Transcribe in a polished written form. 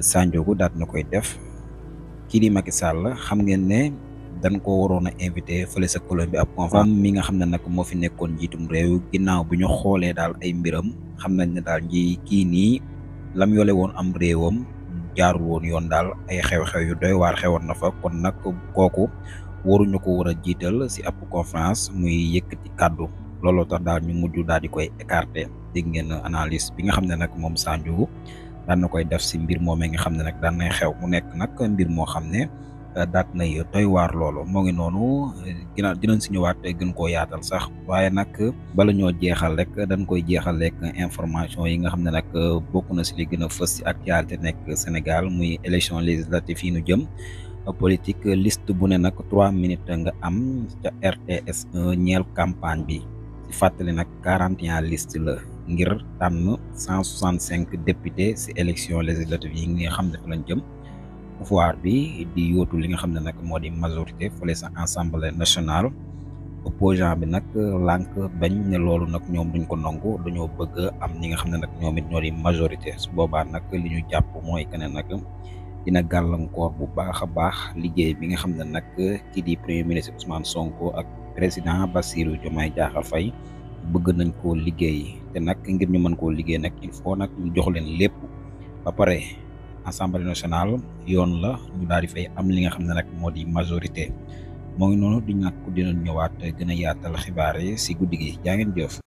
Sandiogou daat na koy def kii di Macky Sall xam ngeen ne dañ ko waroon a invité fële sa Colombie ab conférence moom mi nga xam ne nag moo fi nekkoon njiitum réew ginnaaw bi ñu xoolee daal ay mbiram xam nañ ne daal nji kii nii lam yole woon am réewam jaarul woon yoon daal ay xew-xew yu doy waar xewoon na fa kon nag kooku waruñu ko war a jiital si ab conférence muy yëkkati kàddu looloo tax daal ñu mujj daal di koy écarté dégg ngeen analyse bi nga xam ne nag moom Sandiogou daan na koy def si mbir moomee nga xam ne nag daan nay xew mu nekk nag mbir moo xam ne daat nay doy waar loolu moo ngi noonu dinañ si ñëwaat gën koo yaatal sax waaye nag bala ñoo jeexal rek dañ koy jeexal rek information yi nga xam ne nag bokk na si li gën a fës si actualité nekk Sénégal muy élection législative yi nu jëm politique liste bu ne nag 3 minutes nga am ca RTS 1 ñeel campagne bi si fàttali nag 41 liste la ngir tànn 165 députés si élection législative yi nga xam ne fa lañ jëm pouvoir bi di yóotu li nga xam ne nag moo di majorité fële sa assemblée nationale opposant bi nag lànk bañ ne loolu nag ñoom duñ ko nangu dañoo bëgg am ñi nga xam ne nag ñoom it ñoo di majorité su boobaa nag li ñu jàpp mooy que ne nag dina gàllankoor bu baax a baax liggéey bi nga xam ne nag kii di premier ministre Ousmane Sonko ak président Bassirou Diomaye Diakhar Faye bëgg nañ koo liggéey te nag ngir ñu mën koo liggéey nag il faut nag ñu jox leen lépp ba pare assemblée nationale yoon la ñu daal di fay am li nga xam ne nag moo di majorité moo ngi noonu di ñàkk dinañ ñëwaat gën a yaatal xibaar yi si guddi gi jaa ngeen jëf.